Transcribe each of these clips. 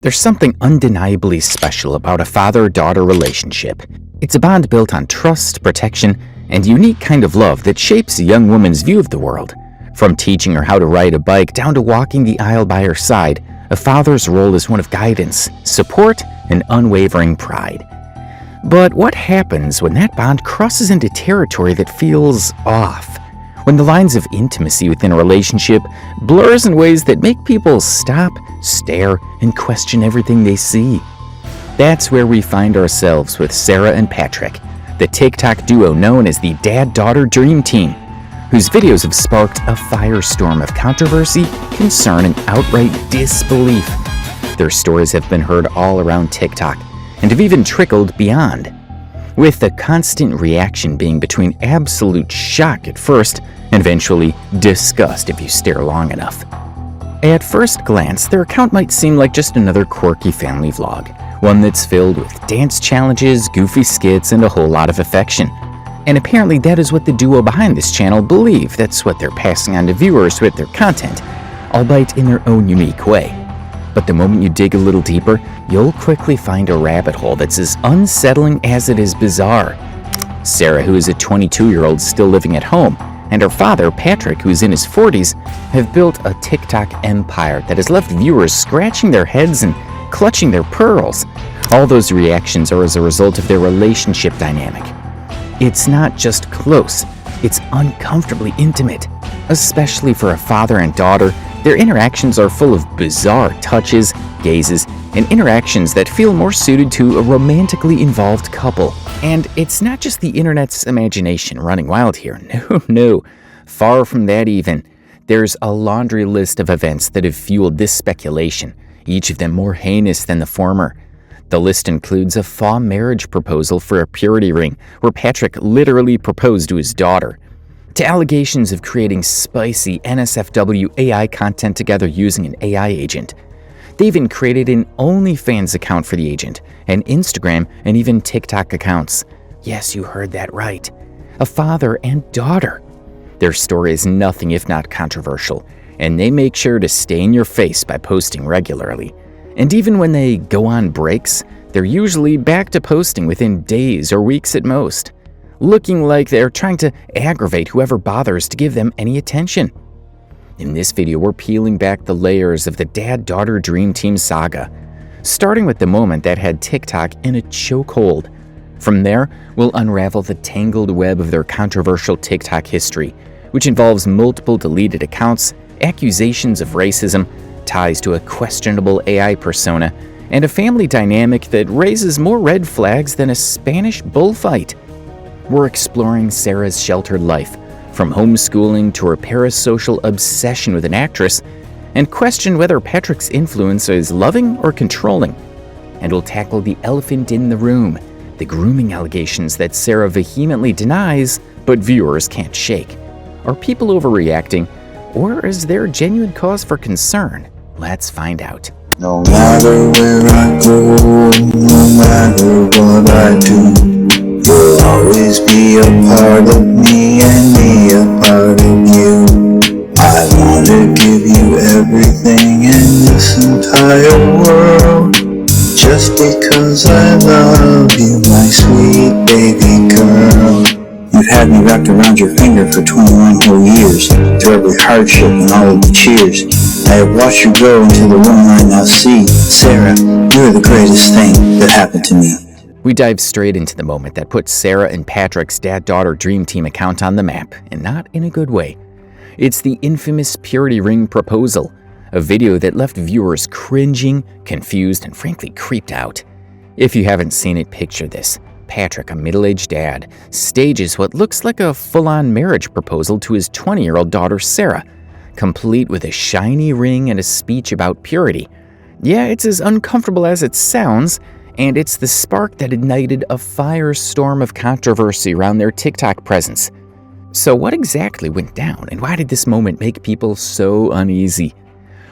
There's something undeniably special about a father-daughter relationship. It's a bond built on trust, protection, and a unique kind of love that shapes a young woman's view of the world. From teaching her how to ride a bike down to walking the aisle by her side, a father's role is one of guidance, support, and unwavering pride. But what happens when that bond crosses into territory that feels off? When the lines of intimacy within a relationship blurs in ways that make people stop, stare, and question everything they see. That's where we find ourselves with Sarah and Patrick, the TikTok duo known as the Dad-Daughter Dream Team, whose videos have sparked a firestorm of controversy, concern, and outright disbelief. Their stories have been heard all around TikTok and have even trickled beyond, with the constant reaction being between absolute shock at first and eventually disgust if you stare long enough. At first glance, their account might seem like just another quirky family vlog, one that's filled with dance challenges, goofy skits, and a whole lot of affection. And apparently that is what the duo behind this channel believe. That's what they're passing on to viewers with their content, albeit in their own unique way. But the moment you dig a little deeper, you'll quickly find a rabbit hole that's as unsettling as it is bizarre. Sarah, who is a 22-year-old still living at home, and her father, Patrick, who's in his 40s, have built a TikTok empire that has left viewers scratching their heads and clutching their pearls. All those reactions are as a result of their relationship dynamic. It's not just close, it's uncomfortably intimate. Especially for a father and daughter, their interactions are full of bizarre touches, gazes, and interactions that feel more suited to a romantically involved couple. And it's not just the internet's imagination running wild here. No, far from that even. There's a laundry list of events that have fueled this speculation, each of them more heinous than the former. The list includes a faux marriage proposal for a purity ring, where Patrick literally proposed to his daughter, to allegations of creating spicy NSFW AI content together using an AI agent. They even created an OnlyFans account for the agent, an Instagram, and even TikTok accounts. Yes, you heard that right. A father and daughter. Their story is nothing if not controversial, and they make sure to stay in your face by posting regularly. And even when they go on breaks, they're usually back to posting within days or weeks at most, looking like they're trying to aggravate whoever bothers to give them any attention. In this video, we're peeling back the layers of the Dad-Daughter Dream Team saga, starting with the moment that had TikTok in a chokehold. From there, we'll unravel the tangled web of their controversial TikTok history, which involves multiple deleted accounts, accusations of racism, ties to a questionable AI persona, and a family dynamic that raises more red flags than a Spanish bullfight. We're exploring Sarah's sheltered life, from homeschooling to her parasocial obsession with an actress, and question whether Patrick's influence is loving or controlling. And we'll tackle the elephant in the room, the grooming allegations that Sarah vehemently denies, but viewers can't shake. Are people overreacting, or is there genuine cause for concern? Let's find out. No matter where I go, no matter what I do, you'll always be a part of me and me a part of you. I wanna give you everything in this entire world, just because I love you, my sweet baby girl. You've had me wrapped around your finger for 21 whole years, through every hardship and all of the cheers. I have watched you grow into the woman I now see. Sarah, you're the greatest thing that happened to me. We dive straight into the moment that put Sarah and Patrick's Dad-Daughter Dream Team account on the map, and not in a good way. It's the infamous purity ring proposal, a video that left viewers cringing, confused, and frankly creeped out. If you haven't seen it, picture this. Patrick, a middle-aged dad, stages what looks like a full-on marriage proposal to his 20-year-old daughter Sarah, complete with a shiny ring and a speech about purity. Yeah, it's as uncomfortable as it sounds, and it's the spark that ignited a firestorm of controversy around their TikTok presence. So what exactly went down, and why did this moment make people so uneasy?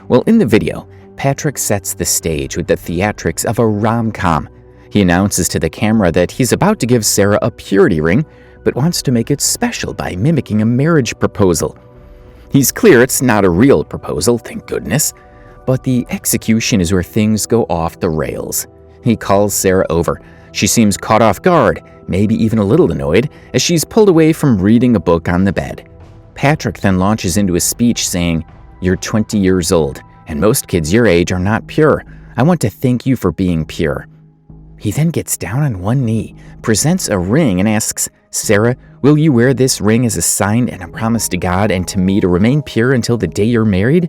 Well, in the video, Patrick sets the stage with the theatrics of a rom-com. He announces to the camera that he's about to give Sarah a purity ring, but wants to make it special by mimicking a marriage proposal. He's clear it's not a real proposal, thank goodness, But the execution is where things go off the rails. He calls Sarah over. She seems caught off guard, maybe even a little annoyed, as she's pulled away from reading a book on the bed. Patrick then launches into a speech saying, "You're 20 years old, and most kids your age are not pure. I want to thank you for being pure." He then gets down on one knee, presents a ring, and asks, "Sarah, will you wear this ring as a sign and a promise to God and to me to remain pure until the day you're married?"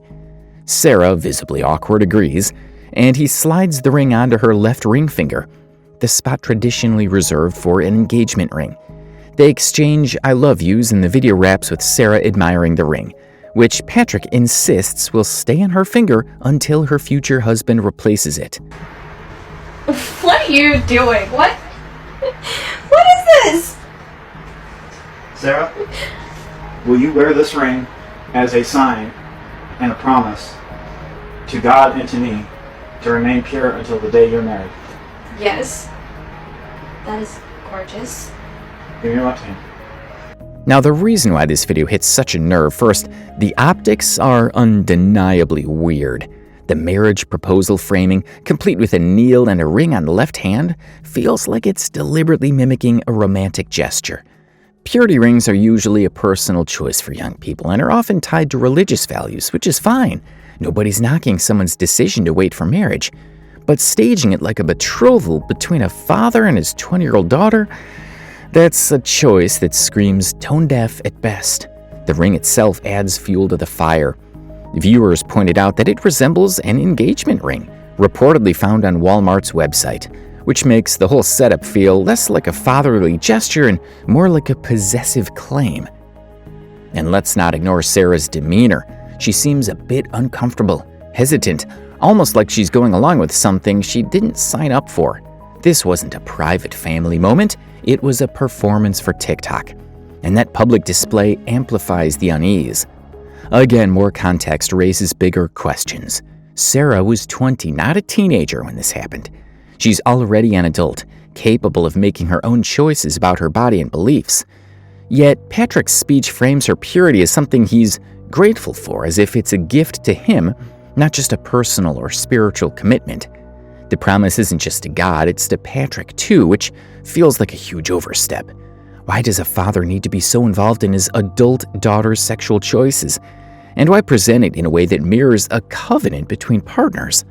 Sarah, visibly awkward, agrees, and he slides the ring onto her left ring finger, the spot traditionally reserved for an engagement ring. They exchange "I love yous," and the video wraps with Sarah admiring the ring, which Patrick insists will stay on her finger until her future husband replaces it. What are you doing? What is this? Sarah, will you wear this ring as a sign and a promise to God and to me to remain pure until the day you're married? Yes. That is gorgeous. Give me your left hand. Now, the reason why this video hits such a nerve, first, the optics are undeniably weird. The marriage proposal framing, complete with a kneel and a ring on the left hand, feels like it's deliberately mimicking a romantic gesture. Purity rings are usually a personal choice for young people and are often tied to religious values, which is fine. Nobody's knocking someone's decision to wait for marriage. But staging it like a betrothal between a father and his 20-year-old daughter, that's a choice that screams tone-deaf at best. The ring itself adds fuel to the fire. Viewers pointed out that it resembles an engagement ring, reportedly found on Walmart's website, which makes the whole setup feel less like a fatherly gesture and more like a possessive claim. And let's not ignore Sarah's demeanor. She seems a bit uncomfortable, hesitant, almost like she's going along with something she didn't sign up for. This wasn't a private family moment, it was a performance for TikTok. And that public display amplifies the unease. Again, more context raises bigger questions. Sarah was 20, not a teenager when this happened. She's already an adult, capable of making her own choices about her body and beliefs. Yet, Patrick's speech frames her purity as something he's grateful for, as if it's a gift to him, not just a personal or spiritual commitment. The promise isn't just to God, it's to Patrick too, which feels like a huge overstep. Why does a father need to be so involved in his adult daughter's sexual choices? And why present it in a way that mirrors a covenant between partners?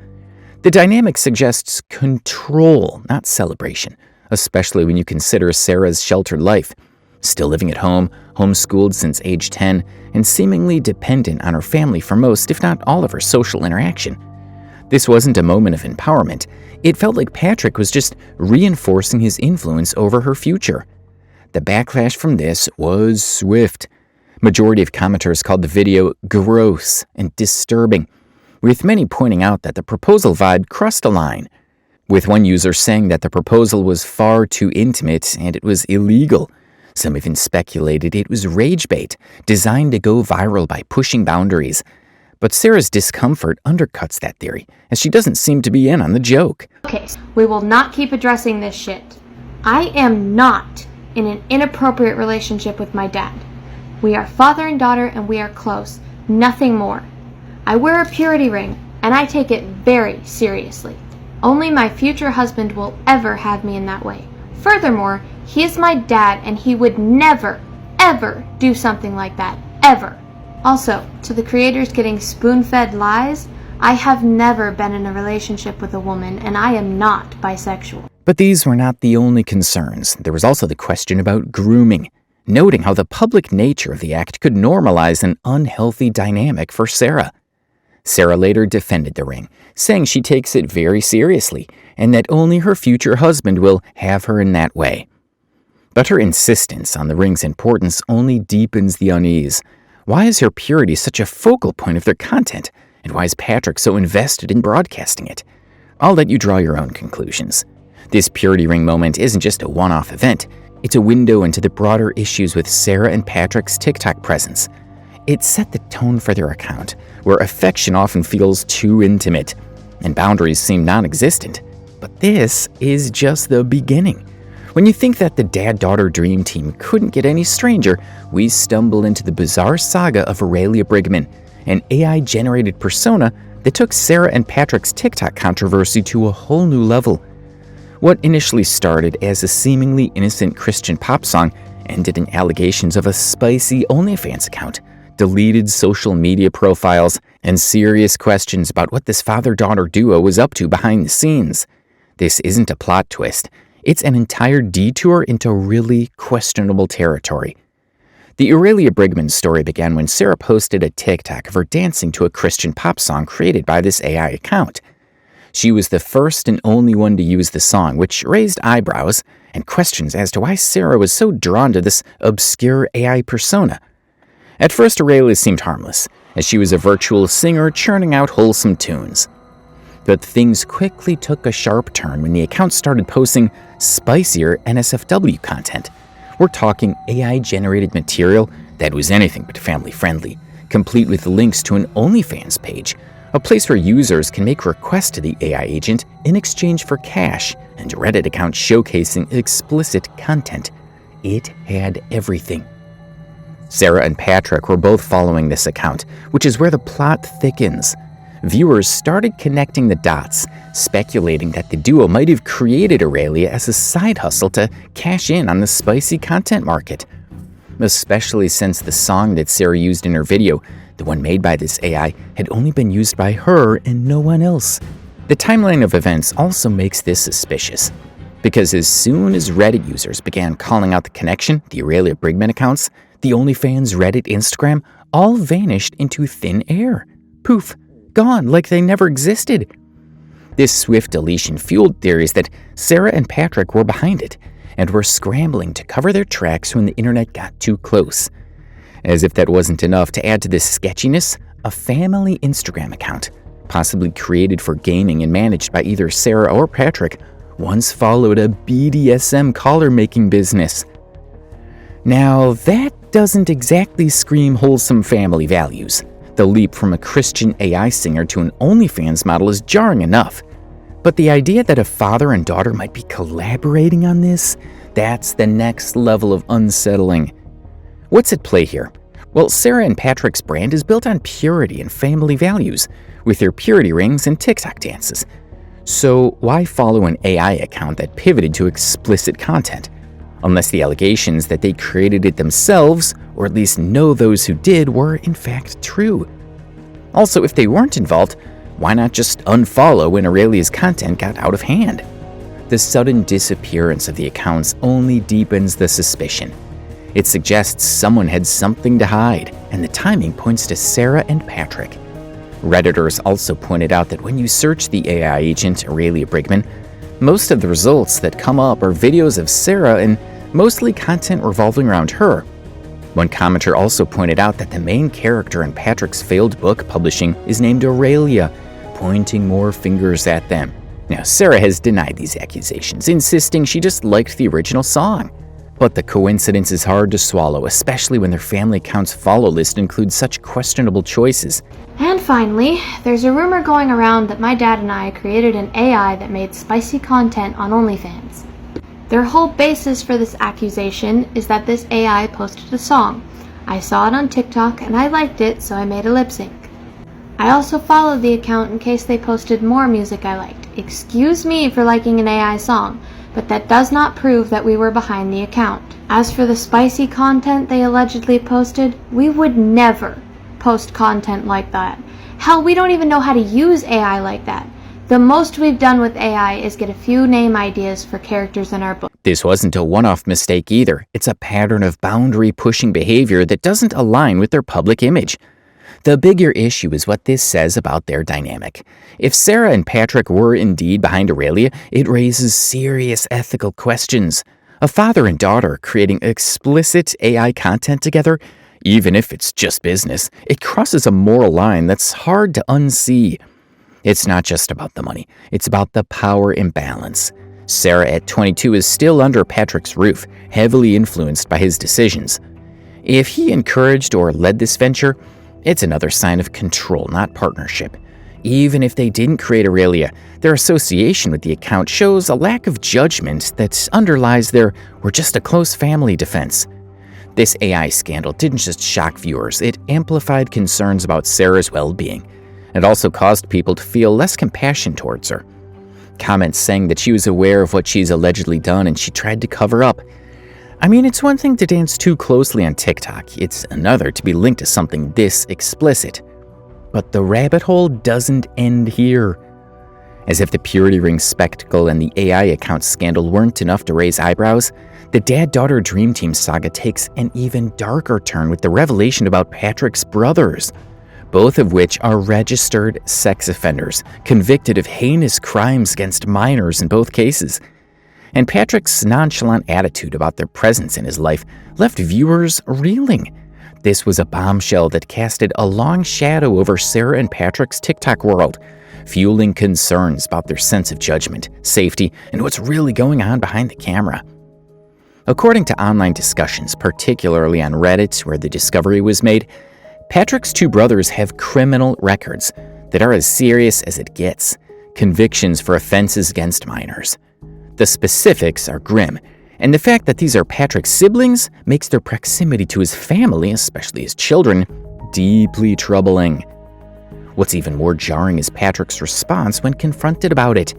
The dynamic suggests control, not celebration, especially when you consider Sarah's sheltered life, still living at home, homeschooled since age 10, and seemingly dependent on her family for most, if not all, of her social interaction. This wasn't a moment of empowerment. It felt like Patrick was just reinforcing his influence over her future. The backlash from this was swift. Majority of commenters called the video gross and disturbing, with many pointing out that the proposal vibe crossed a line, with one user saying that the proposal was far too intimate and it was illegal. Some even speculated it was rage bait, designed to go viral by pushing boundaries. But Sarah's discomfort undercuts that theory, as she doesn't seem to be in on the joke. Okay, we will not keep addressing this shit. I am not in an inappropriate relationship with my dad. We are father and daughter and we are close. Nothing more. I wear a purity ring and I take it very seriously. Only my future husband will ever have me in that way. Furthermore, he is my dad and he would never, ever do something like that. Ever. Also, to the creators getting spoon-fed lies, I have never been in a relationship with a woman and I am not bisexual. But these were not the only concerns. There was also the question about grooming, noting how the public nature of the act could normalize an unhealthy dynamic for Sarah. Sarah later defended the ring, saying she takes it very seriously and that only her future husband will have her in that way. But her insistence on the ring's importance only deepens the unease. Why is her purity such a focal point of their content, and why is Patrick so invested in broadcasting it? I'll let you draw your own conclusions. This purity ring moment isn't just a one-off event. It's a window into the broader issues with Sarah and Patrick's TikTok presence. It set the tone for their account, where affection often feels too intimate, and boundaries seem non-existent. But this is just the beginning. When you think that the dad-daughter dream team couldn't get any stranger, we stumble into the bizarre saga of Aurelia Brigman, an AI-generated persona that took Sarah and Patrick's TikTok controversy to a whole new level. What initially started as a seemingly innocent Christian pop song ended in allegations of a spicy OnlyFans account, deleted social media profiles, and serious questions about what this father-daughter duo was up to behind the scenes. This isn't a plot twist. It's an entire detour into really questionable territory. The Aurelia Brigman story began when Sarah posted a TikTok of her dancing to a Christian pop song created by this AI account. She was the first and only one to use the song, which raised eyebrows and questions as to why Sarah was so drawn to this obscure AI persona. At first, Aurelia seemed harmless, as she was a virtual singer churning out wholesome tunes. But things quickly took a sharp turn when the account started posting spicier NSFW content. We're talking AI-generated material that was anything but family-friendly, complete with links to an OnlyFans page, a place where users can make requests to the AI agent in exchange for cash, and a Reddit account showcasing explicit content. It had everything. Sarah and Patrick were both following this account, which is where the plot thickens. Viewers started connecting the dots, speculating that the duo might have created Aurelia as a side hustle to cash in on the spicy content market. Especially since the song that Sarah used in her video, the one made by this AI, had only been used by her and no one else. The timeline of events also makes this suspicious, because as soon as Reddit users began calling out the connection, the Aurelia Brigman accounts, the OnlyFans, Reddit, Instagram, all vanished into thin air. Poof, gone like they never existed. This swift deletion fueled theories that Sarah and Patrick were behind it, and were scrambling to cover their tracks when the internet got too close. As if that wasn't enough to add to this sketchiness, a family Instagram account, possibly created for gaming and managed by either Sarah or Patrick, once followed a BDSM collar-making business. Now, that doesn't exactly scream wholesome family values. The leap from a Christian AI singer to an OnlyFans model is jarring enough. But the idea that a father and daughter might be collaborating on this, that's the next level of unsettling. What's at play here? Well, Sarah and Patrick's brand is built on purity and family values, with their purity rings and TikTok dances. So why follow an AI account that pivoted to explicit content? Unless the allegations that they created it themselves, or at least know those who did, were in fact true. Also, if they weren't involved, why not just unfollow when Aurelia's content got out of hand? The sudden disappearance of the accounts only deepens the suspicion. It suggests someone had something to hide, and the timing points to Sarah and Patrick. Redditors also pointed out that when you search the AI agent Aurelia Brigman, most of the results that come up are videos of Sarah and mostly content revolving around her. One commenter also pointed out that the main character in Patrick's failed book publishing is named Aurelia, pointing more fingers at them. Now, Sarah has denied these accusations, insisting she just liked the original song. But the coincidence is hard to swallow, especially when their family account's follow list includes such questionable choices. And finally, there's a rumor going around that my dad and I created an AI that made spicy content on OnlyFans. Their whole basis for this accusation is that this AI posted a song. I saw it on TikTok and I liked it, so I made a lip sync. I also followed the account in case they posted more music I liked. Excuse me for liking an AI song, but that does not prove that we were behind the account. As for the spicy content they allegedly posted, we would never post content like that. Hell, we don't even know how to use AI like that. The most we've done with AI is get a few name ideas for characters in our book. This wasn't a one-off mistake either. It's a pattern of boundary-pushing behavior that doesn't align with their public image. The bigger issue is what this says about their dynamic. If Sarah and Patrick were indeed behind Aurelia, it raises serious ethical questions. A father and daughter creating explicit AI content together, even if it's just business, it crosses a moral line that's hard to unsee. It's not just about the money, it's about the power imbalance. Sarah at 22 is still under Patrick's roof, heavily influenced by his decisions. If he encouraged or led this venture, it's another sign of control, not partnership. Even if they didn't create Aurelia, their association with the account shows a lack of judgment that underlies their "we're just a close family" defense. This AI scandal didn't just shock viewers, it amplified concerns about Sarah's well-being. It also caused people to feel less compassion towards her. Comments saying that she was aware of what she's allegedly done and she tried to cover up. I mean, it's one thing to dance too closely on TikTok. It's another to be linked to something this explicit. But the rabbit hole doesn't end here. As if the Purity Ring spectacle and the AI account scandal weren't enough to raise eyebrows, the dad-daughter Dream Team saga takes an even darker turn with the revelation about Patrick's brothers, both of which are registered sex offenders, convicted of heinous crimes against minors in both cases. And Patrick's nonchalant attitude about their presence in his life left viewers reeling. This was a bombshell that casted a long shadow over Sarah and Patrick's TikTok world, fueling concerns about their sense of judgment, safety, and what's really going on behind the camera. According to online discussions, particularly on Reddit where the discovery was made, Patrick's two brothers have criminal records that are as serious as it gets, convictions for offenses against minors. The specifics are grim, and the fact that these are Patrick's siblings makes their proximity to his family, especially his children, deeply troubling. What's even more jarring is Patrick's response when confronted about it.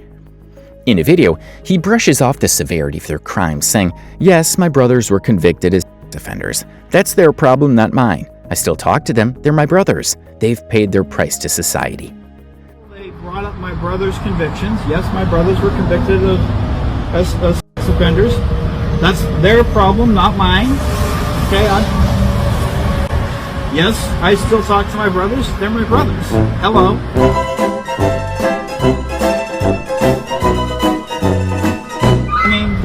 In a video, he brushes off the severity of their crimes, saying, "Yes, my brothers were convicted as offenders. That's their problem, not mine. I still talk to them. They're my brothers. They've paid their price to society." They brought up my brother's convictions. Yes, my brothers were convicted as sex offenders. That's their problem, not mine. Okay, yes, I still talk to my brothers. They're my brothers. Hello. I mean,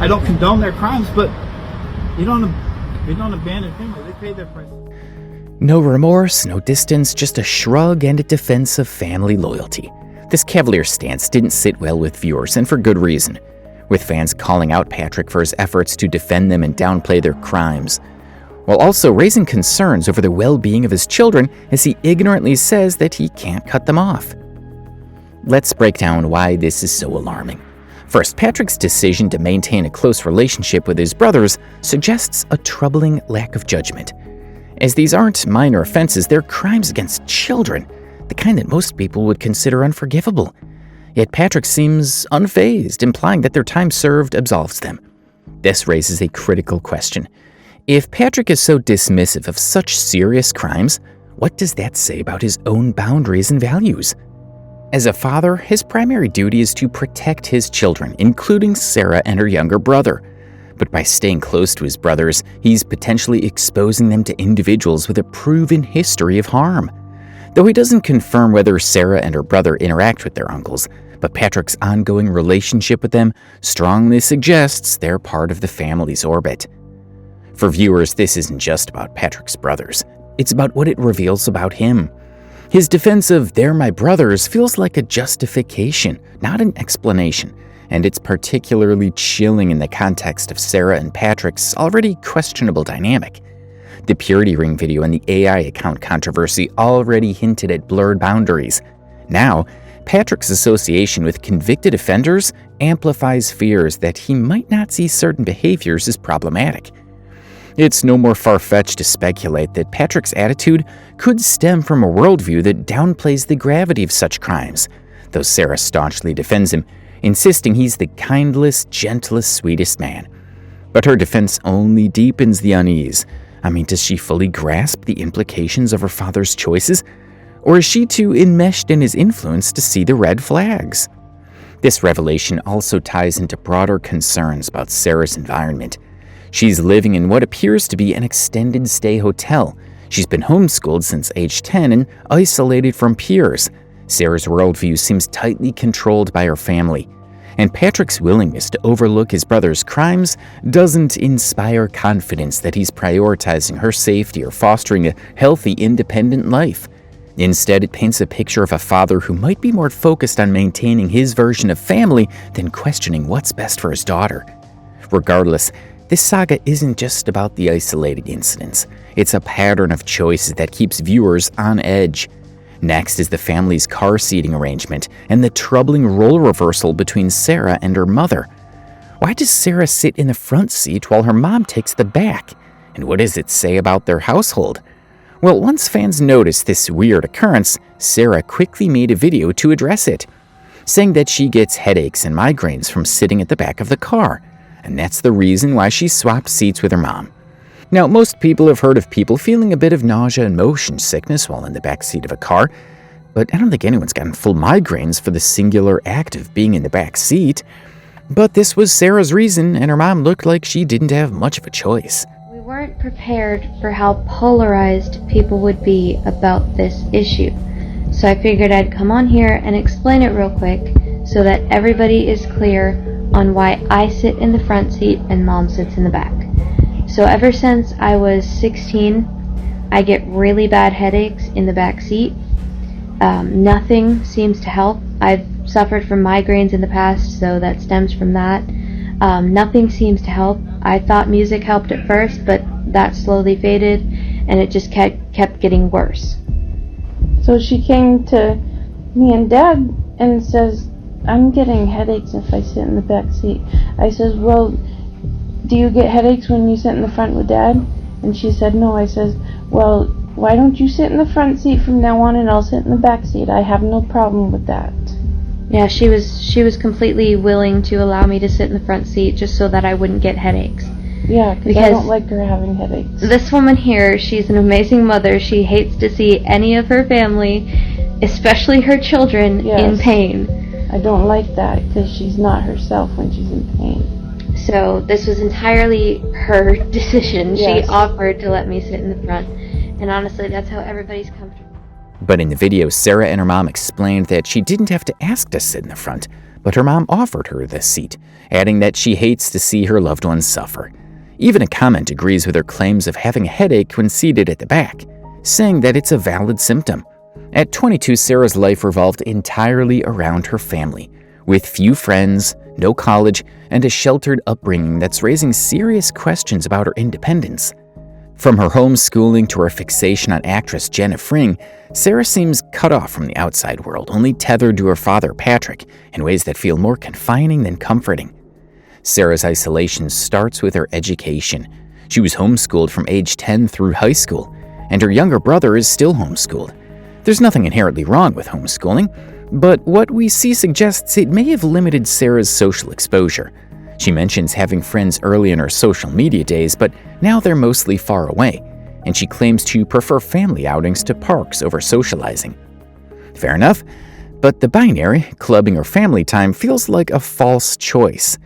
I don't condone their crimes, but you don't abandon family. They pay their price. No remorse, no distance, just a shrug and a defense of family loyalty. This cavalier stance didn't sit well with viewers, and for good reason, with fans calling out Patrick for his efforts to defend them and downplay their crimes, while also raising concerns over the well-being of his children as he ignorantly says that he can't cut them off. Let's break down why this is so alarming. First, Patrick's decision to maintain a close relationship with his brothers suggests a troubling lack of judgment. As these aren't minor offenses, they're crimes against children, the kind that most people would consider unforgivable. Yet Patrick seems unfazed, implying that their time served absolves them. This raises a critical question. If Patrick is so dismissive of such serious crimes, what does that say about his own boundaries and values? As a father, his primary duty is to protect his children, including Sarah and her younger brother. But by staying close to his brothers, he's potentially exposing them to individuals with a proven history of harm. Though he doesn't confirm whether Sarah and her brother interact with their uncles, but Patrick's ongoing relationship with them strongly suggests they're part of the family's orbit. For viewers, this isn't just about Patrick's brothers. It's about what it reveals about him. His defense of "they're my brothers" feels like a justification, not an explanation, and it's particularly chilling in the context of Sarah and Patrick's already questionable dynamic. The Purity Ring video and the AI account controversy already hinted at blurred boundaries. Now, Patrick's association with convicted offenders amplifies fears that he might not see certain behaviors as problematic. It's no more far-fetched to speculate that Patrick's attitude could stem from a worldview that downplays the gravity of such crimes, though Sarah staunchly defends him, insisting he's the kindest, gentlest, sweetest man. But her defense only deepens the unease. I mean, does she fully grasp the implications of her father's choices? Or is she too enmeshed in his influence to see the red flags? This revelation also ties into broader concerns about Sarah's environment. She's living in what appears to be an extended stay hotel. She's been homeschooled since age 10 and isolated from peers. Sarah's worldview seems tightly controlled by her family. And Patrick's willingness to overlook his brother's crimes doesn't inspire confidence that he's prioritizing her safety or fostering a healthy, independent life. Instead, it paints a picture of a father who might be more focused on maintaining his version of family than questioning what's best for his daughter. Regardless, this saga isn't just about the isolated incidents. It's a pattern of choices that keeps viewers on edge. Next is the family's car seating arrangement and the troubling role reversal between Sarah and her mother. Why does Sarah sit in the front seat while her mom takes the back? And what does it say about their household? Well, once fans noticed this weird occurrence, Sarah quickly made a video to address it, saying that she gets headaches and migraines from sitting at the back of the car, and that's the reason why she swapped seats with her mom. Now, most people have heard of people feeling a bit of nausea and motion sickness while in the back seat of a car, but I don't think anyone's gotten full migraines for the singular act of being in the back seat. But this was Sarah's reason, and her mom looked like she didn't have much of a choice. We weren't prepared for how polarized people would be about this issue. So I figured I'd come on here and explain it real quick so that everybody is clear on why I sit in the front seat and Mom sits in the back. So ever since I was 16, I get really bad headaches in the back seat. Nothing seems to help. I've suffered from migraines in the past, so that stems from that. Nothing seems to help. I thought music helped at first, but that slowly faded, and it just kept getting worse. So she came to me and Dad and says, I'm getting headaches if I sit in the back seat. I says, well, do you get headaches when you sit in the front with Dad? And she said, no. I says, well, why don't you sit in the front seat from now on and I'll sit in the back seat? I have no problem with that. Yeah, she was completely willing to allow me to sit in the front seat just so that I wouldn't get headaches. Yeah, because I don't like her having headaches. This woman here, she's an amazing mother. She hates to see any of her family, especially her children, in pain. I don't like that because she's not herself when she's in pain. So this was entirely her decision. Yes. She offered to let me sit in the front. And honestly, that's how everybody's comfortable. But in the video, Sarah and her mom explained that she didn't have to ask to sit in the front, but her mom offered her the seat, adding that she hates to see her loved ones suffer. Even a comment agrees with her claims of having a headache when seated at the back, saying that it's a valid symptom. At 22, Sarah's life revolved entirely around her family, with few friends, no college, and a sheltered upbringing that's raising serious questions about her independence. From her homeschooling to her fixation on actress Jenna Fring, Sarah seems cut off from the outside world, only tethered to her father, Patrick, in ways that feel more confining than comforting. Sarah's isolation starts with her education. She was homeschooled from age 10 through high school, and her younger brother is still homeschooled. There's nothing inherently wrong with homeschooling, but what we see suggests it may have limited Sarah's social exposure. She mentions having friends early in her social media days, but now they're mostly far away, and she claims to prefer family outings to parks over socializing. Fair enough, but the binary, clubbing or family time, feels like a false choice.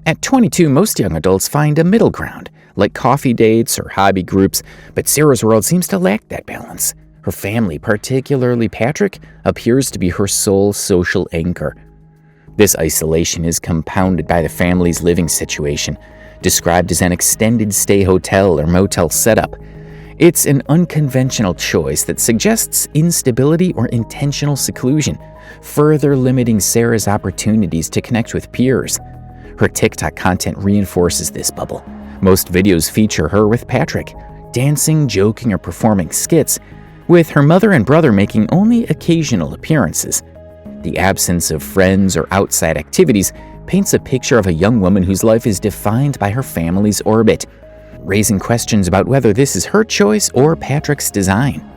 At 22, most young adults find a middle ground, like coffee dates or hobby groups, but Sarah's world seems to lack that balance. Her family, particularly Patrick, appears to be her sole social anchor. This isolation is compounded by the family's living situation, described as an extended stay hotel or motel setup. It's an unconventional choice that suggests instability or intentional seclusion, further limiting Sarah's opportunities to connect with peers. Her TikTok content reinforces this bubble. Most videos feature her with Patrick, dancing, joking, or performing skits, with her mother and brother making only occasional appearances. The absence of friends or outside activities paints a picture of a young woman whose life is defined by her family's orbit, raising questions about whether this is her choice or Patrick's design.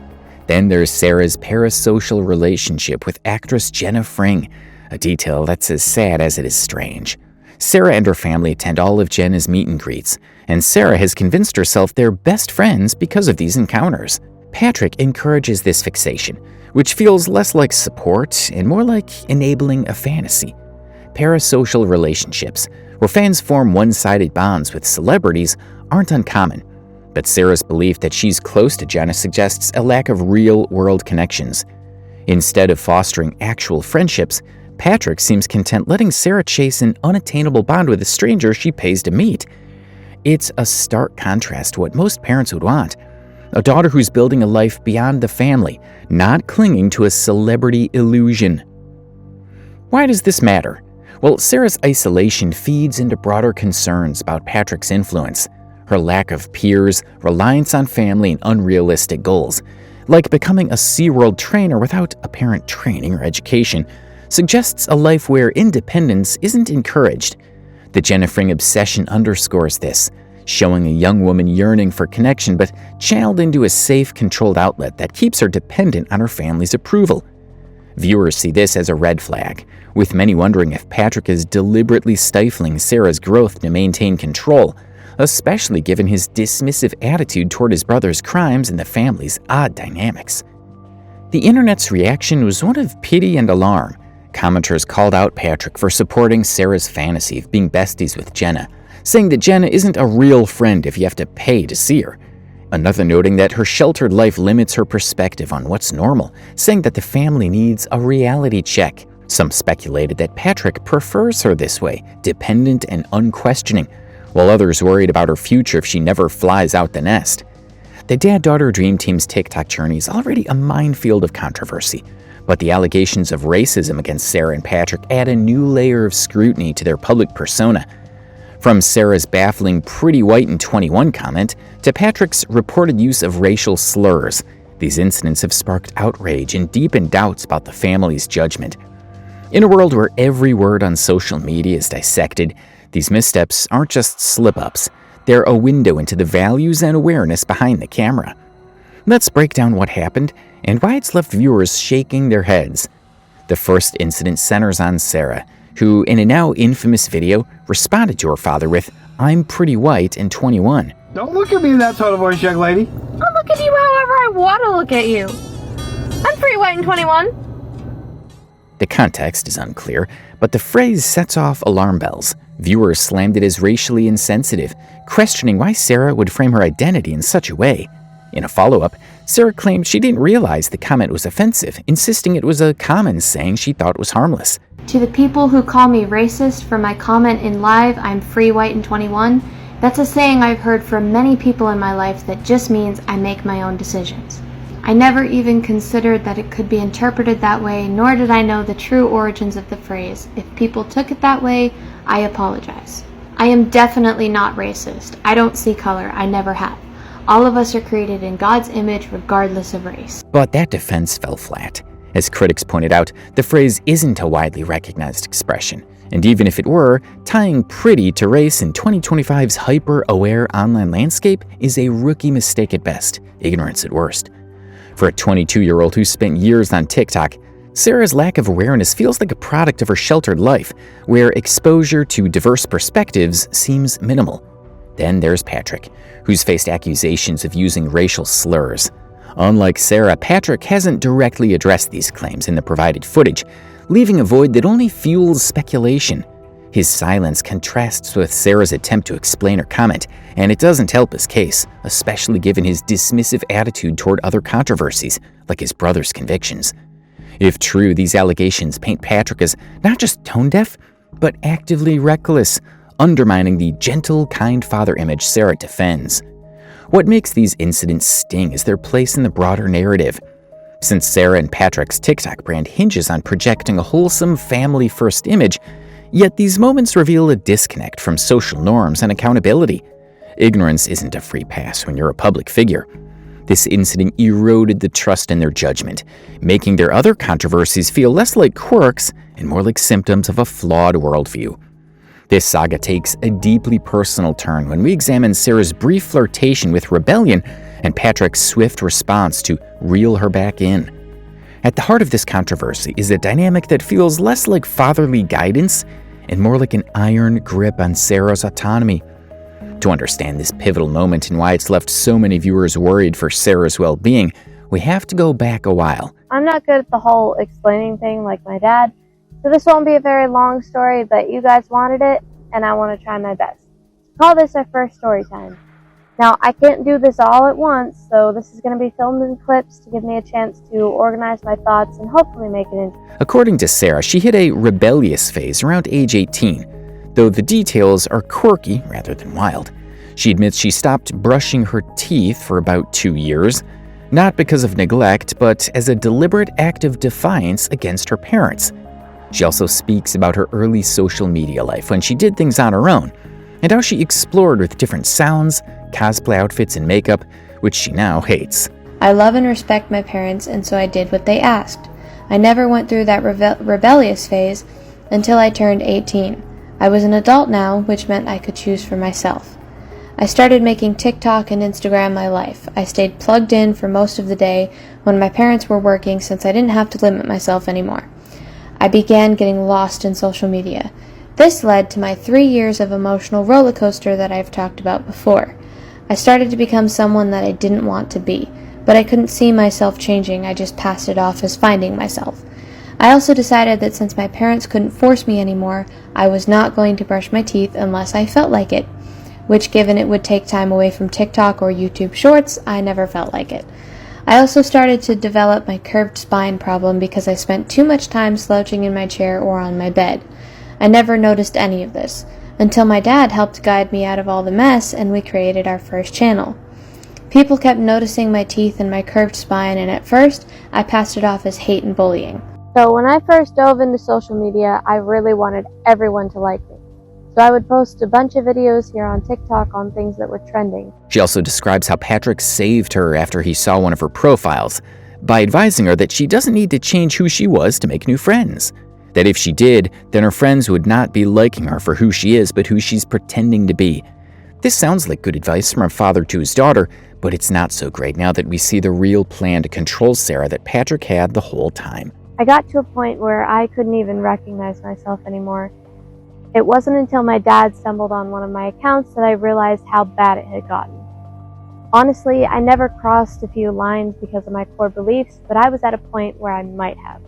Then there's Sarah's parasocial relationship with actress Jenna Fring, a detail that's as sad as it is strange. Sarah and her family attend all of Jenna's meet and greets, and Sarah has convinced herself they're best friends because of these encounters. Patrick encourages this fixation, which feels less like support and more like enabling a fantasy. Parasocial relationships, where fans form one-sided bonds with celebrities, aren't uncommon, but Sarah's belief that she's close to Jenna suggests a lack of real-world connections. Instead of fostering actual friendships, Patrick seems content letting Sarah chase an unattainable bond with a stranger she pays to meet. It's a stark contrast to what most parents would want. A daughter who's building a life beyond the family, not clinging to a celebrity illusion. Why does this matter? Well, Sarah's isolation feeds into broader concerns about Patrick's influence, her lack of peers, reliance on family, and unrealistic goals, like becoming a SeaWorld trainer without apparent training or education, suggests a life where independence isn't encouraged. The Jenna Fring obsession underscores this. showing a young woman yearning for connection but channeled into a safe, controlled outlet that keeps her dependent on her family's approval. Viewers see this as a red flag, with many wondering if Patrick is deliberately stifling Sarah's growth to maintain control, especially given his dismissive attitude toward his brother's crimes and the family's odd dynamics. The internet's reaction was one of pity and alarm. Commenters called out Patrick for supporting Sarah's fantasy of being besties with Jenna, saying that Jenna isn't a real friend if you have to pay to see her. Another noting that her sheltered life limits her perspective on what's normal, saying that the family needs a reality check. Some speculated that Patrick prefers her this way, dependent and unquestioning, while others worried about her future if she never flies out the nest. The dad-daughter dream team's TikTok journey is already a minefield of controversy, but the allegations of racism against Sarah and Patrick add a new layer of scrutiny to their public persona. From Sarah's baffling "pretty white in 21" comment to Patrick's reported use of racial slurs, these incidents have sparked outrage and deepened doubts about the family's judgment. In a world where every word on social media is dissected, these missteps aren't just slip-ups. They're a window into the values and awareness behind the camera. Let's break down what happened and why it's left viewers shaking their heads. The first incident centers on Sarah, who, in a now infamous video, responded to her father with, "I'm pretty white and 21." Don't look at me in that tone of voice, young lady. I'll look at you however I want to look at you. I'm pretty white and 21. The context is unclear, but the phrase sets off alarm bells. Viewers slammed it as racially insensitive, questioning why Sarah would frame her identity in such a way. In a follow-up, Sarah claimed she didn't realize the comment was offensive, insisting it was a common saying she thought was harmless. To the people who call me racist for my comment in live, "I'm free, white, and 21, that's a saying I've heard from many people in my life that just means I make my own decisions. I never even considered that it could be interpreted that way, nor did I know the true origins of the phrase. If people took it that way, I apologize. I am definitely not racist. I don't see color. I never have. All of us are created in God's image regardless of race." But that defense fell flat. As critics pointed out, the phrase isn't a widely recognized expression, and even if it were, tying pretty to race in 2025's hyper-aware online landscape is a rookie mistake at best, ignorance at worst. For a 22-year-old who spent years on TikTok, Sarah's lack of awareness feels like a product of her sheltered life, where exposure to diverse perspectives seems minimal. Then there's Patrick, who's faced accusations of using racial slurs. Unlike Sarah, Patrick hasn't directly addressed these claims in the provided footage, leaving a void that only fuels speculation. His silence contrasts with Sarah's attempt to explain her comment, and it doesn't help his case, especially given his dismissive attitude toward other controversies, like his brother's convictions. If true, these allegations paint Patrick as not just tone-deaf, but actively reckless, undermining the gentle, kind father image Sarah defends. What makes these incidents sting is their place in the broader narrative. Since Sarah and Patrick's TikTok brand hinges on projecting a wholesome family-first image, yet these moments reveal a disconnect from social norms and accountability. Ignorance isn't a free pass when you're a public figure. This incident eroded the trust in their judgment, making their other controversies feel less like quirks and more like symptoms of a flawed worldview. This saga takes a deeply personal turn when we examine Sarah's brief flirtation with rebellion and Patrick's swift response to reel her back in. At the heart of this controversy is a dynamic that feels less like fatherly guidance and more like an iron grip on Sarah's autonomy. To understand this pivotal moment and why it's left so many viewers worried for Sarah's well-being, we have to go back a while. I'm not good at the whole explaining thing like my dad, so this won't be a very long story, but you guys wanted it, and I want to try my best. Call this our first story time. Now, I can't do this all at once, so this is going to be filmed in clips to give me a chance to organize my thoughts and hopefully make it interesting. According to Sarah, she hit a rebellious phase around age 18, though the details are quirky rather than wild. She admits she stopped brushing her teeth for about 2 years, not because of neglect, but as a deliberate act of defiance against her parents. She also speaks about her early social media life when she did things on her own, and how she explored with different sounds, cosplay outfits, and makeup, which she now hates. I love and respect my parents, and so I did what they asked. I never went through that rebellious phase until I turned 18. I was an adult now, which meant I could choose for myself. I started making TikTok and Instagram my life. I stayed plugged in for most of the day when my parents were working since I didn't have to limit myself anymore. I began getting lost in social media. This led to my 3 years of emotional roller coaster that I've talked about before. I started to become someone that I didn't want to be, but I couldn't see myself changing. I just passed it off as finding myself. I also decided that since my parents couldn't force me anymore, I was not going to brush my teeth unless I felt like it, which, given it would take time away from TikTok or YouTube Shorts, I never felt like it. I also started to develop my curved spine problem because I spent too much time slouching in my chair or on my bed. I never noticed any of this, until my dad helped guide me out of all the mess and we created our first channel. People kept noticing my teeth and my curved spine, and at first, I passed it off as hate and bullying. So when I first dove into social media, I really wanted everyone to like me. So I would post a bunch of videos here on TikTok on things that were trending. She also describes how Patrick saved her after he saw one of her profiles by advising her that she doesn't need to change who she was to make new friends. That if she did, then her friends would not be liking her for who she is, but who she's pretending to be. This sounds like good advice from a father to his daughter, but it's not so great now that we see the real plan to control Sarah that Patrick had the whole time. I got to a point where I couldn't even recognize myself anymore. It wasn't until my dad stumbled on one of my accounts that I realized how bad it had gotten. Honestly, I never crossed a few lines because of my core beliefs, but I was at a point where I might have.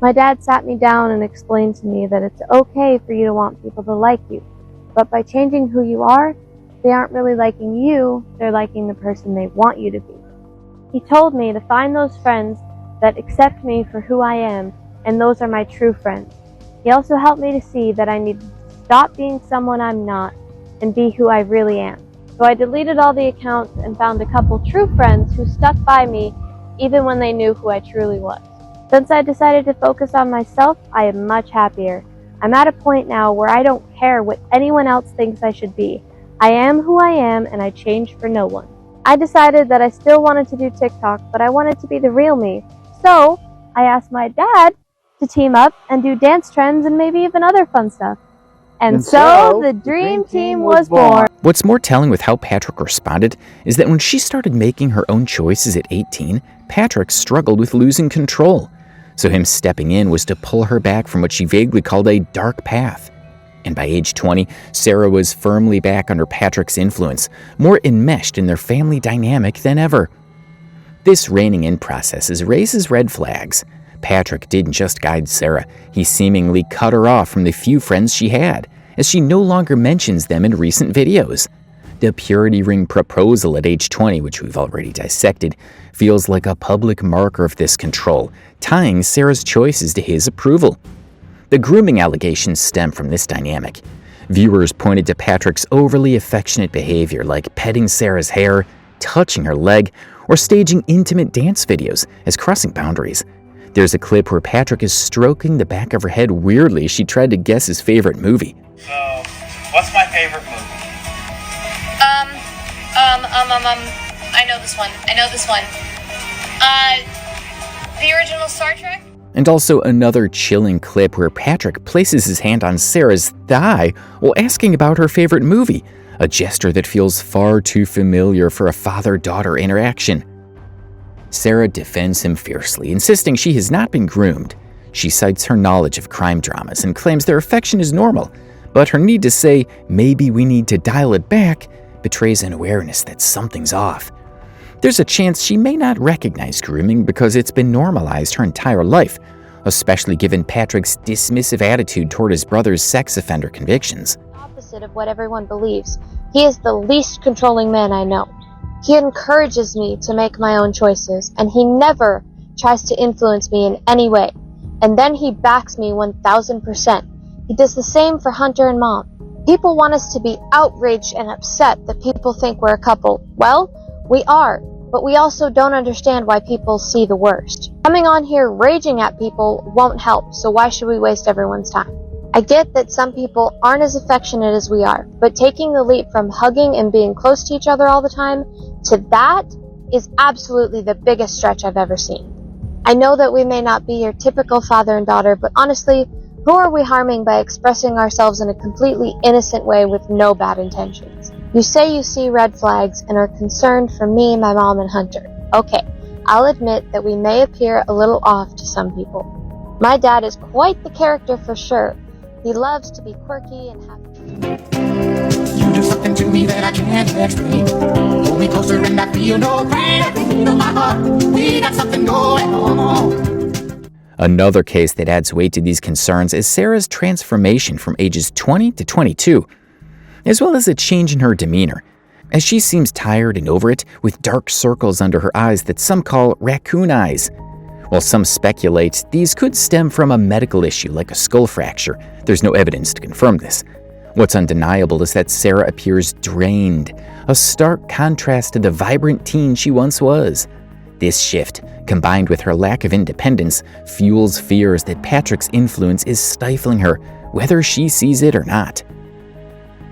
My dad sat me down and explained to me that it's okay for you to want people to like you, but by changing who you are, they aren't really liking you, they're liking the person they want you to be. He told me to find those friends that accept me for who I am, and those are my true friends. He also helped me to see that I needed to stop being someone I'm not and be who I really am. So I deleted all the accounts and found a couple true friends who stuck by me even when they knew who I truly was. Since I decided to focus on myself, I am much happier. I'm at a point now where I don't care what anyone else thinks I should be. I am who I am, and I change for no one. I decided that I still wanted to do TikTok, but I wanted to be the real me. So I asked my dad to team up and do dance trends and maybe even other fun stuff. And so the dream team was born. What's more telling with how Patrick responded is that when she started making her own choices at 18, Patrick struggled with losing control. So him stepping in was to pull her back from what she vaguely called a dark path. And by age 20, Sarah was firmly back under Patrick's influence, more enmeshed in their family dynamic than ever. This reining in process raises red flags. Patrick didn't just guide Sarah, he seemingly cut her off from the few friends she had, as she no longer mentions them in recent videos. The purity ring proposal at age 20, which we've already dissected, feels like a public marker of this control, tying Sarah's choices to his approval. The grooming allegations stem from this dynamic. Viewers pointed to Patrick's overly affectionate behavior, like petting Sarah's hair, touching her leg, or staging intimate dance videos as crossing boundaries. There's a clip where Patrick is stroking the back of her head weirdly as she tried to guess his favorite movie. So, what's my favorite movie? I know this one. The original Star Trek? And also another chilling clip where Patrick places his hand on Sarah's thigh while asking about her favorite movie, a gesture that feels far too familiar for a father-daughter interaction. Sarah defends him fiercely, insisting she has not been groomed. She cites her knowledge of crime dramas and claims their affection is normal, but her need to say, maybe we need to dial it back, betrays an awareness that something's off. There's a chance she may not recognize grooming because it's been normalized her entire life, especially given Patrick's dismissive attitude toward his brother's sex offender convictions. Opposite of what everyone believes. He is the least controlling man I know. He encourages me to make my own choices, and he never tries to influence me in any way. And then he backs me 1000%. He does the same for Hunter and Mom. People want us to be outraged and upset that people think we're a couple. Well, we are, but we also don't understand why people see the worst. Coming on here raging at people won't help, so why should we waste everyone's time? I get that some people aren't as affectionate as we are, but taking the leap from hugging and being close to each other all the time to that is absolutely the biggest stretch I've ever seen. I know that we may not be your typical father and daughter, but honestly, who are we harming by expressing ourselves in a completely innocent way with no bad intentions? You say you see red flags and are concerned for me, my mom, and Hunter. Okay, I'll admit that we may appear a little off to some people. My dad is quite the character for sure. He loves to be quirky and have... You do something to me that I can't explain. Hold me closer and I feel no pain. I feel my heart. We got something going on. Another case that adds weight to these concerns is Sarah's transformation from ages 20 to 22, as well as a change in her demeanor, as she seems tired and over it, with dark circles under her eyes that some call raccoon eyes. While some speculate these could stem from a medical issue like a skull fracture, there's no evidence to confirm this. What's undeniable is that Sarah appears drained, a stark contrast to the vibrant teen she once was. This shift, combined with her lack of independence, fuels fears that Patrick's influence is stifling her, whether she sees it or not.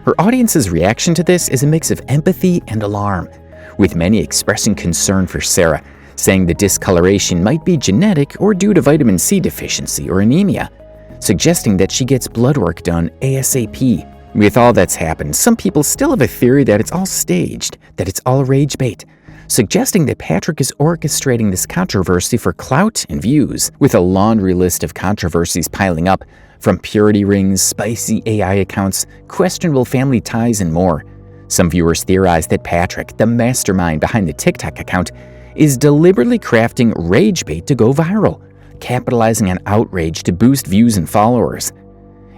Her audience's reaction to this is a mix of empathy and alarm, with many expressing concern for Sarah, saying the discoloration might be genetic or due to vitamin C deficiency or anemia, suggesting that she gets blood work done ASAP. With all that's happened, some people still have a theory that it's all staged, that it's all rage bait, suggesting that Patrick is orchestrating this controversy for clout and views, with a laundry list of controversies piling up, from purity rings, spicy AI accounts, questionable family ties, and more. Some viewers theorize that Patrick, the mastermind behind the TikTok account, is deliberately crafting rage bait to go viral, capitalizing on outrage to boost views and followers.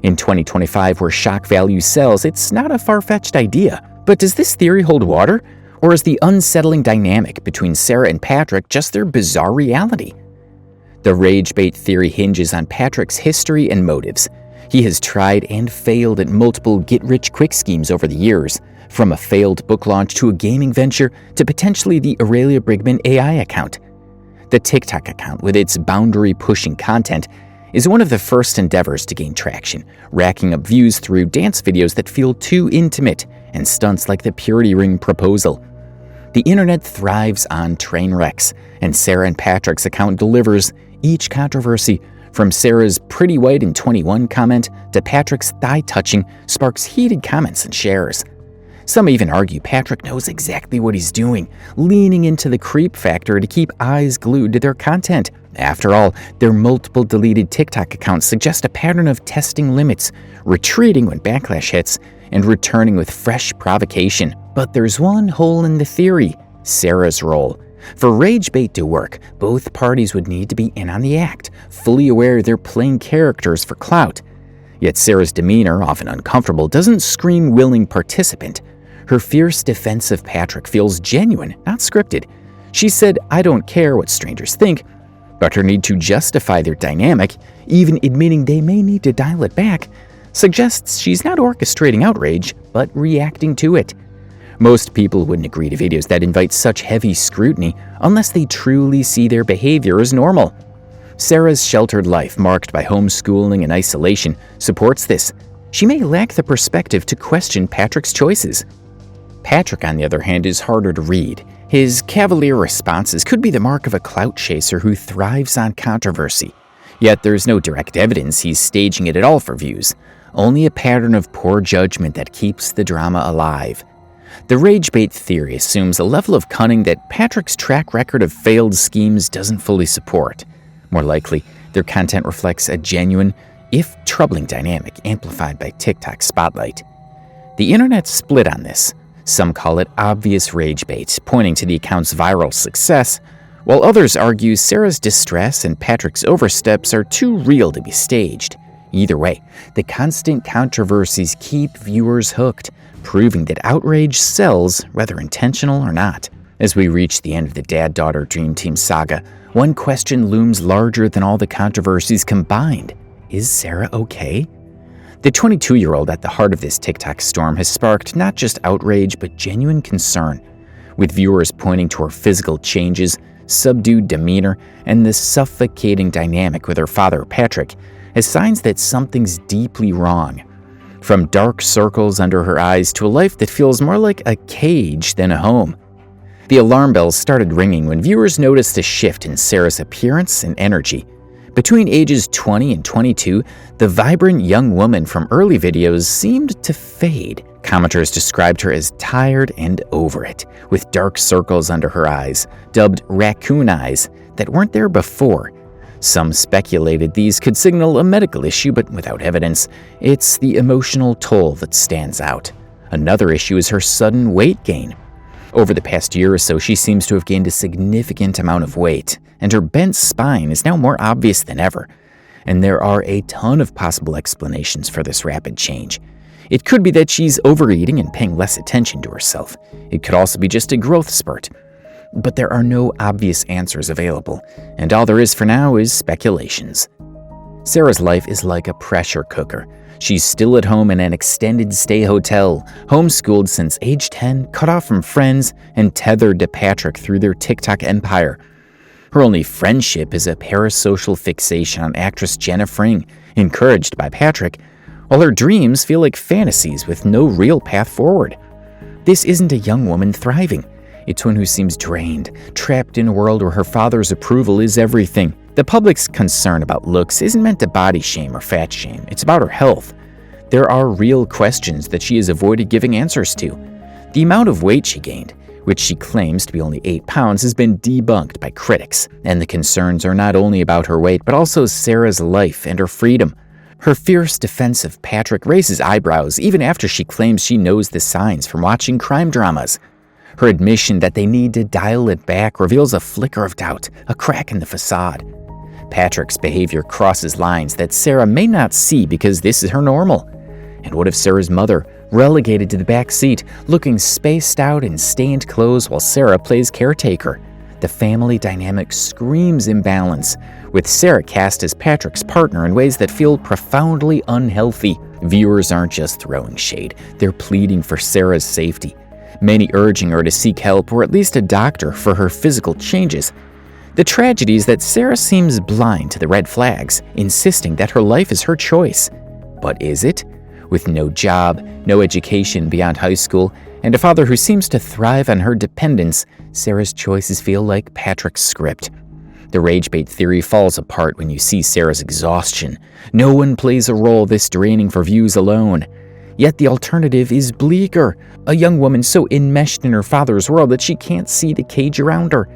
In 2025, where shock value sells, it's not a far-fetched idea. But does this theory hold water? Or is the unsettling dynamic between Sarah and Patrick just their bizarre reality? The rage bait theory hinges on Patrick's history and motives. He has tried and failed at multiple get-rich-quick schemes over the years, from a failed book launch to a gaming venture to potentially the Aurelia Brigman AI account. The TikTok account, with its boundary-pushing content, is one of the first endeavors to gain traction, racking up views through dance videos that feel too intimate and stunts like the purity ring proposal. The internet thrives on train wrecks, and Sarah and Patrick's account delivers. Each controversy, from Sarah's pretty white in 21 comment to Patrick's thigh-touching, sparks heated comments and shares. Some even argue Patrick knows exactly what he's doing, leaning into the creep factor to keep eyes glued to their content. After all, their multiple deleted TikTok accounts suggest a pattern of testing limits, retreating when backlash hits, and returning with fresh provocation. But there's one hole in the theory: Sarah's role. For rage bait to work, both parties would need to be in on the act, fully aware they're playing characters for clout. Yet Sarah's demeanor, often uncomfortable, doesn't scream willing participant. Her fierce defense of Patrick feels genuine, not scripted. She said, "I don't care what strangers think," but her need to justify their dynamic, even admitting they may need to dial it back, suggests she's not orchestrating outrage, but reacting to it. Most people wouldn't agree to videos that invite such heavy scrutiny unless they truly see their behavior as normal. Sarah's sheltered life, marked by homeschooling and isolation, supports this. She may lack the perspective to question Patrick's choices. Patrick, on the other hand, is harder to read. His cavalier responses could be the mark of a clout chaser who thrives on controversy. Yet there's no direct evidence he's staging it at all for views, only a pattern of poor judgment that keeps the drama alive. The rage bait theory assumes a level of cunning that Patrick's track record of failed schemes doesn't fully support. More likely, their content reflects a genuine, if troubling dynamic amplified by TikTok's spotlight. The internet's split on this. Some call it obvious rage bait, pointing to the account's viral success, while others argue Sarah's distress and Patrick's oversteps are too real to be staged. Either way, the constant controversies keep viewers hooked, proving that outrage sells, whether intentional or not. As we reach the end of the dad-daughter dream team saga, one question looms larger than all the controversies combined. Is Sarah okay? The 22-year-old at the heart of this TikTok storm has sparked not just outrage, but genuine concern, with viewers pointing to her physical changes, subdued demeanor, and the suffocating dynamic with her father, Patrick, as signs that something's deeply wrong. From dark circles under her eyes to a life that feels more like a cage than a home. The alarm bells started ringing when viewers noticed a shift in Sarah's appearance and energy. Between ages 20 and 22, the vibrant young woman from early videos seemed to fade. Commenters described her as tired and over it, with dark circles under her eyes, dubbed raccoon eyes, that weren't there before. Some speculated these could signal a medical issue, but without evidence, it's the emotional toll that stands out. Another issue is her sudden weight gain. Over the past year or so, she seems to have gained a significant amount of weight, and her bent spine is now more obvious than ever. And there are a ton of possible explanations for this rapid change. It could be that she's overeating and paying less attention to herself. It could also be just a growth spurt. But there are no obvious answers available, and all there is for now is speculations. Sarah's life is like a pressure cooker. She's still at home in an extended stay hotel, homeschooled since age 10, cut off from friends, and tethered to Patrick through their TikTok empire. Her only friendship is a parasocial fixation on actress Jenna Fring, encouraged by Patrick, while her dreams feel like fantasies with no real path forward. This isn't a young woman thriving. It's one who seems drained, trapped in a world where her father's approval is everything. The public's concern about looks isn't meant to body shame or fat shame. It's about her health. There are real questions that she has avoided giving answers to. The amount of weight she gained, which she claims to be only 8 pounds, has been debunked by critics. And the concerns are not only about her weight, but also Sarah's life and her freedom. Her fierce defense of Patrick raises eyebrows even after she claims she knows the signs from watching crime dramas. Her admission that they need to dial it back reveals a flicker of doubt, a crack in the facade. Patrick's behavior crosses lines that Sarah may not see because this is her normal. And what if Sarah's mother, relegated to the back seat, looking spaced out in stained clothes while Sarah plays caretaker? The family dynamic screams imbalance, with Sarah cast as Patrick's partner in ways that feel profoundly unhealthy. Viewers aren't just throwing shade, they're pleading for Sarah's safety, many urging her to seek help or at least a doctor for her physical changes. The tragedy is that Sarah seems blind to the red flags, insisting that her life is her choice. But is it? With no job, no education beyond high school, and a father who seems to thrive on her dependence, Sarah's choices feel like Patrick's script. The rage bait theory falls apart when you see Sarah's exhaustion. No one plays a role this draining for views alone. Yet the alternative is bleaker, a young woman so enmeshed in her father's world that she can't see the cage around her.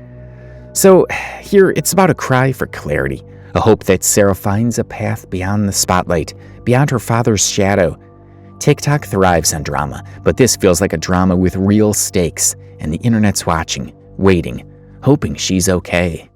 So here it's about a cry for clarity, a hope that Sarah finds a path beyond the spotlight, beyond her father's shadow. TikTok thrives on drama, but this feels like a drama with real stakes, and the internet's watching, waiting, hoping she's okay.